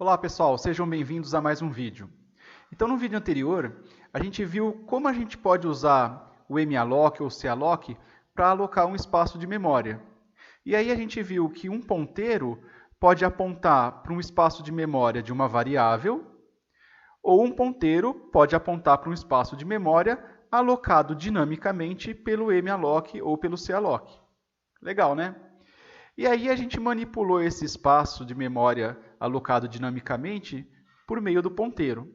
Olá pessoal, sejam bem-vindos a mais um vídeo. Então no vídeo anterior, a gente viu como a gente pode usar o malloc ou calloc para alocar um espaço de memória. E aí a gente viu que um ponteiro pode apontar para um espaço de memória de uma variável, ou um ponteiro pode apontar para um espaço de memória alocado dinamicamente pelo malloc ou pelo calloc. Legal, né? E aí a gente manipulou esse espaço de memória alocado dinamicamente por meio do ponteiro.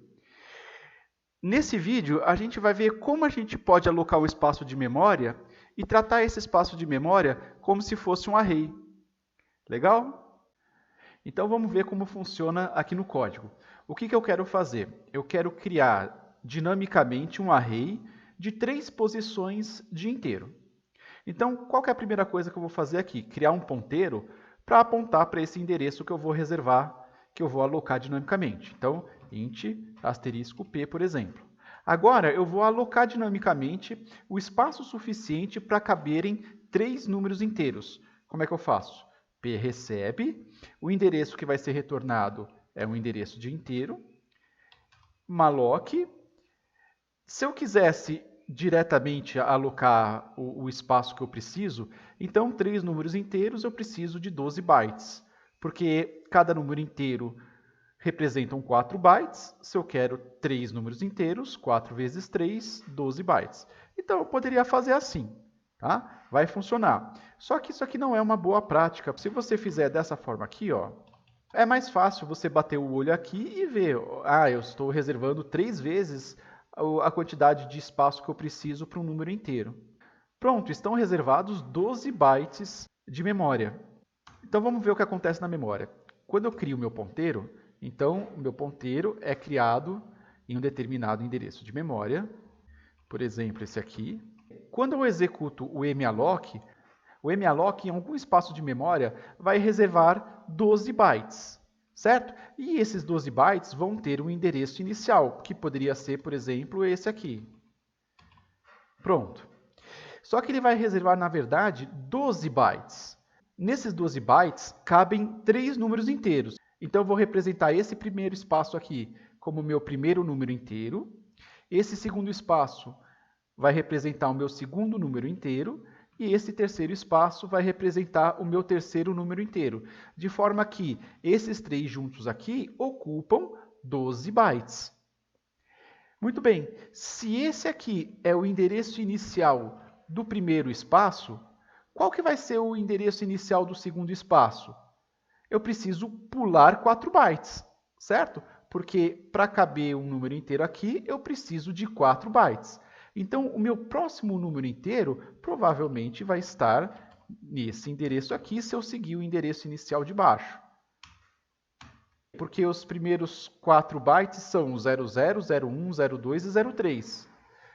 Nesse vídeo, a gente vai ver como a gente pode alocar o espaço de memória e tratar esse espaço de memória como se fosse um array. Legal? Então vamos ver como funciona aqui no código. O que eu quero fazer? Eu quero criar dinamicamente um array de 3 posições de inteiro. Então, qual que é a primeira coisa que eu vou fazer aqui? Criar um ponteiro para apontar para esse endereço que eu vou reservar, que eu vou alocar dinamicamente. Então, int asterisco p, por exemplo. Agora, eu vou alocar dinamicamente o espaço suficiente para caberem 3 números inteiros. Como é que eu faço? P recebe, o endereço que vai ser retornado é um endereço de inteiro, malloc. Se eu quisesse diretamente alocar o espaço que eu preciso, então 3 números inteiros eu preciso de 12 bytes, porque cada número inteiro representam 4 bytes. Se eu quero 3 números inteiros, 4 vezes 3, 12 bytes. Então eu poderia fazer assim, tá? Vai funcionar. Só que isso aqui não é uma boa prática. Se você fizer dessa forma aqui, ó, é mais fácil você bater o olho aqui e ver, eu estou reservando 3 vezes a quantidade de espaço que eu preciso para um número inteiro. Pronto, estão reservados 12 bytes de memória. Então vamos ver o que acontece na memória. Quando eu crio o meu ponteiro, então o meu ponteiro é criado em um determinado endereço de memória, por exemplo, esse aqui. Quando eu executo o malloc em algum espaço de memória vai reservar 12 bytes. Certo? E esses 12 bytes vão ter um endereço inicial, que poderia ser, por exemplo, esse aqui. Pronto. Só que ele vai reservar, na verdade, 12 bytes. Nesses 12 bytes, cabem 3 números inteiros. Então, eu vou representar esse primeiro espaço aqui como meu primeiro número inteiro. Esse segundo espaço vai representar o meu segundo número inteiro. E esse terceiro espaço vai representar o meu terceiro número inteiro, de forma que esses 3 juntos aqui ocupam 12 bytes. Muito bem, se esse aqui é o endereço inicial do primeiro espaço, qual que vai ser o endereço inicial do segundo espaço? Eu preciso pular 4 bytes, certo? Porque para caber um número inteiro aqui, eu preciso de 4 bytes. Então, o meu próximo número inteiro provavelmente vai estar nesse endereço aqui, se eu seguir o endereço inicial de baixo. Porque os primeiros 4 bytes são o 00, 01, 02 e 03.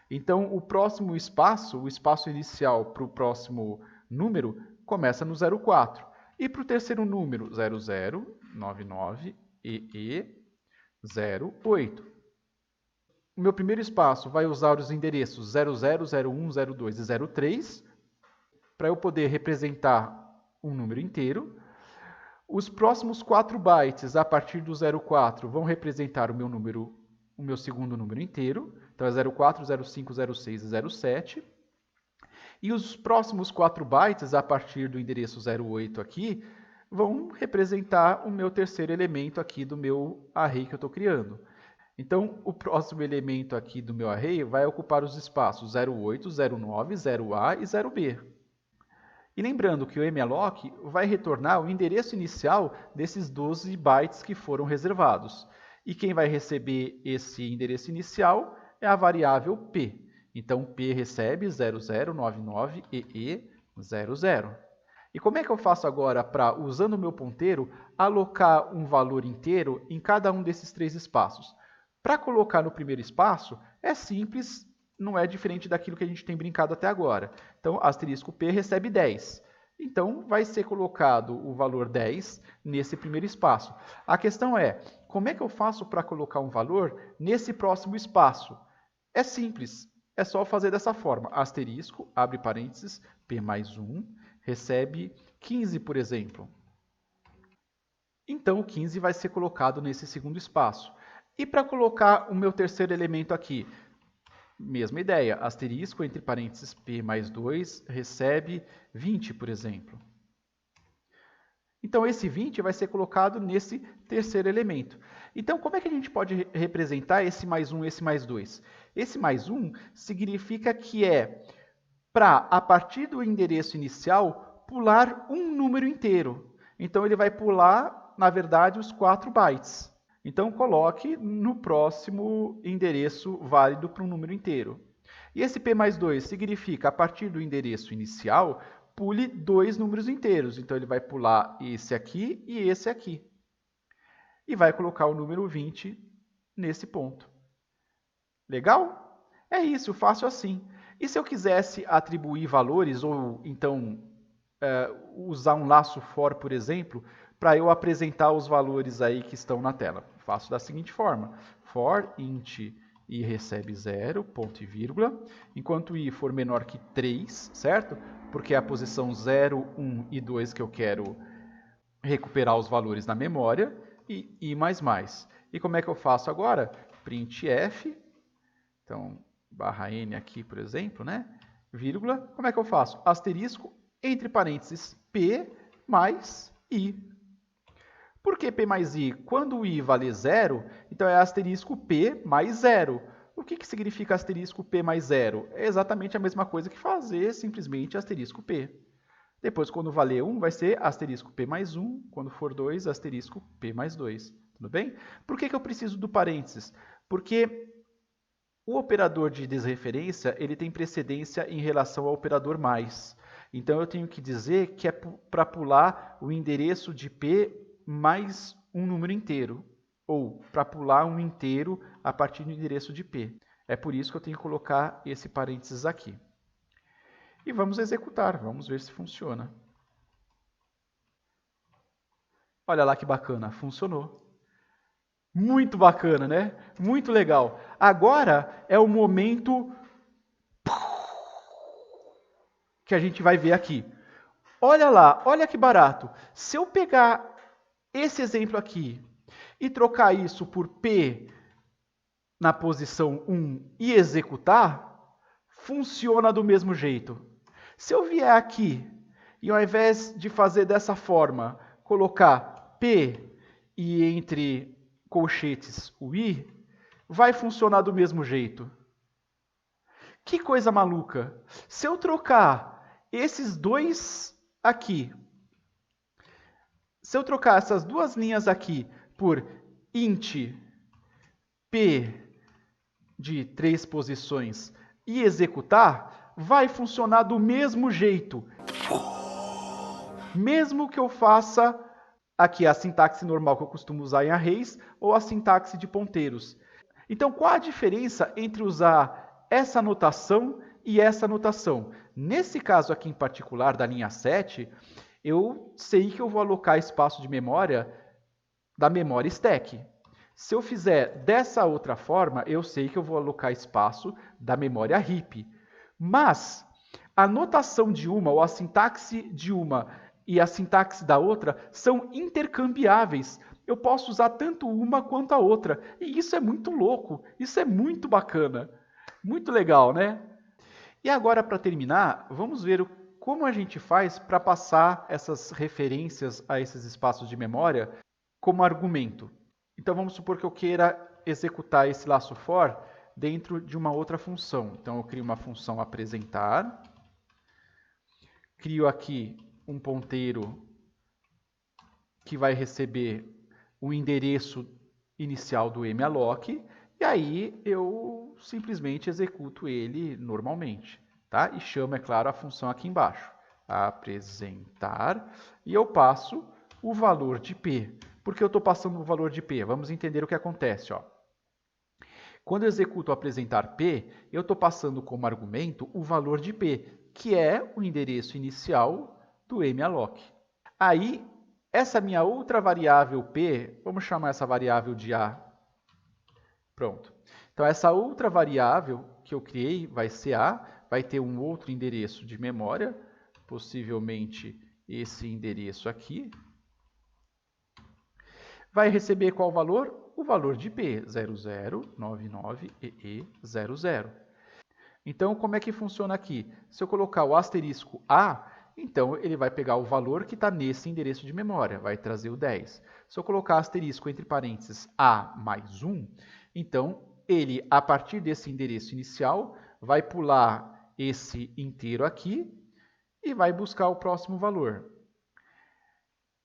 Então, o próximo espaço, o espaço inicial para o próximo número, começa no 04. E para o terceiro número, 00, 99 e 08. O meu primeiro espaço vai usar os endereços 00, 01, 02 e 03 para eu poder representar um número inteiro. Os próximos 4 bytes a partir do 04 vão representar o meu segundo número inteiro. Então é 04, 05, 06 e 07. E os próximos 4 bytes a partir do endereço 08 aqui vão representar o meu terceiro elemento aqui do meu array que eu estou criando. Então, o próximo elemento aqui do meu array vai ocupar os espaços 08, 09, 0A e 0B. E lembrando que o malloc vai retornar o endereço inicial desses 12 bytes que foram reservados. E quem vai receber esse endereço inicial é a variável p. Então, p recebe 0099 e 00. E como é que eu faço agora para, usando o meu ponteiro, alocar um valor inteiro em cada um desses 3 espaços? Para colocar no primeiro espaço, é simples, não é diferente daquilo que a gente tem brincado até agora. Então, asterisco P recebe 10. Então, vai ser colocado o valor 10 nesse primeiro espaço. A questão é, como é que eu faço para colocar um valor nesse próximo espaço? É simples, é só fazer dessa forma. Asterisco, abre parênteses, P mais 1, recebe 15, por exemplo. Então, o 15 vai ser colocado nesse segundo espaço. E para colocar o meu terceiro elemento aqui, mesma ideia, asterisco entre parênteses P mais 2 recebe 20, por exemplo. Então, esse 20 vai ser colocado nesse terceiro elemento. Então, como é que a gente pode representar esse mais 1 e esse mais 2? Esse mais 1 significa que é para, a partir do endereço inicial, pular um número inteiro. Então, ele vai pular, na verdade, os 4 bytes. Então, coloque no próximo endereço válido para um número inteiro. E esse P mais 2 significa, a partir do endereço inicial, pule 2 números inteiros. Então, ele vai pular esse aqui e esse aqui. E vai colocar o número 20 nesse ponto. Legal? É isso, eu faço assim. E se eu quisesse atribuir valores, ou então usar um laço for, por exemplo, para eu apresentar os valores aí que estão na tela? Faço da seguinte forma. For int i recebe 0, ponto e vírgula, enquanto i for menor que 3, certo? Porque é a posição 0, 1 e 2 que eu quero recuperar os valores na memória, e i mais mais. E como é que eu faço agora? Printf, então, barra n aqui, por exemplo, né? Vírgula, como é que eu faço? Asterisco, entre parênteses, p mais i. Por que p mais i? Quando o i vale 0, então é asterisco p mais 0. O que significa asterisco p mais 0? É exatamente a mesma coisa que fazer simplesmente asterisco p. Depois, quando valer 1, vai ser asterisco p mais 1. Quando for 2, asterisco p mais 2. Tudo bem? Por que eu preciso do parênteses? Porque o operador de desreferência ele tem precedência em relação ao operador mais. Então, eu tenho que dizer que é para pular o endereço de p mais um número inteiro. Ou para pular um inteiro a partir do endereço de p. É por isso que eu tenho que colocar esse parênteses aqui. E vamos executar, vamos ver se funciona. Olha lá que bacana, funcionou. Muito bacana, né? Muito legal. Agora é o momento que a gente vai ver aqui. Olha lá, olha que barato. Se eu pegar esse exemplo aqui e trocar isso por P na posição 1 e executar, funciona do mesmo jeito. Se eu vier aqui e ao invés de fazer dessa forma, colocar P e entre colchetes o I, vai funcionar do mesmo jeito. Que coisa maluca! Se eu trocar esses dois aqui, se eu trocar essas duas linhas aqui por int P de 3 posições e executar, vai funcionar do mesmo jeito. Mesmo que eu faça aqui a sintaxe normal que eu costumo usar em arrays ou a sintaxe de ponteiros. Então, qual a diferença entre usar essa notação e essa notação? Nesse caso aqui em particular, da linha 7, eu sei que eu vou alocar espaço de memória da memória stack. Se eu fizer dessa outra forma, eu sei que eu vou alocar espaço da memória heap. Mas a notação de uma, ou a sintaxe de uma e a sintaxe da outra são intercambiáveis. Eu posso usar tanto uma quanto a outra. E isso é muito louco, isso é muito bacana. Muito legal, né? E agora, para terminar, vamos ver como a gente faz para passar essas referências a esses espaços de memória como argumento. Então, vamos supor que eu queira executar esse laço for dentro de uma outra função. Então, eu crio uma função apresentar, crio aqui um ponteiro que vai receber o endereço inicial do malloc, e aí eu simplesmente executo ele normalmente, tá? E chamo, é claro, a função aqui embaixo, apresentar, e eu passo o valor de P. Por que eu estou passando o valor de P? Vamos entender o que acontece, ó. Quando eu executo o apresentar P, eu estou passando como argumento o valor de P, que é o endereço inicial do malloc. Aí, essa minha outra variável P, vamos chamar essa variável de A. Pronto. Então, essa outra variável que eu criei vai ser A, vai ter um outro endereço de memória, possivelmente esse endereço aqui. vai receber qual valor? O valor de P, 0099EE00. Então, como é que funciona aqui? Se eu colocar o asterisco A, então ele vai pegar o valor que está nesse endereço de memória, vai trazer o 10. Se eu colocar asterisco entre parênteses A mais 1, então ele, a partir desse endereço inicial, vai pular esse inteiro aqui e vai buscar o próximo valor.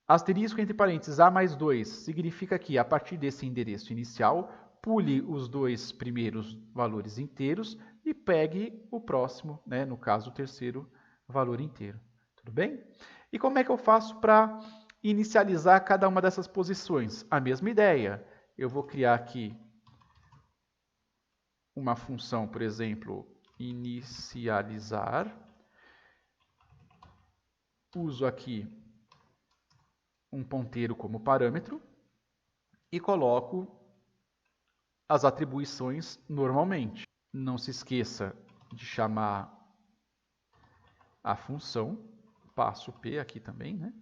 Asterisco entre parênteses A mais 2 significa que, a partir desse endereço inicial, pule os dois primeiros valores inteiros e pegue o próximo, né, no caso o terceiro valor inteiro. Tudo bem? E como é que eu faço para inicializar cada uma dessas posições? A mesma ideia. Eu vou criar aqui uma função, por exemplo, inicializar. Uso aqui um ponteiro como parâmetro e coloco as atribuições normalmente. Não se esqueça de chamar a função, passo P aqui também, né?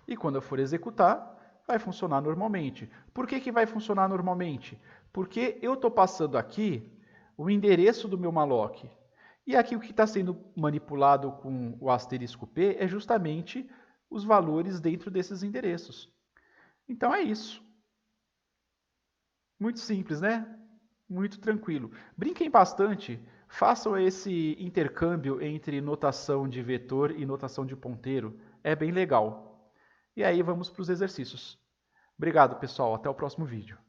E quando eu for executar, vai funcionar normalmente. Por que vai funcionar normalmente? Porque eu estou passando aqui o endereço do meu malloc. E aqui o que está sendo manipulado com o asterisco P é justamente os valores dentro desses endereços. Então é isso. Muito simples, né? Muito tranquilo. Brinquem bastante, façam esse intercâmbio entre notação de vetor e notação de ponteiro. É bem legal. E aí vamos para os exercícios. Obrigado, pessoal. Até o próximo vídeo.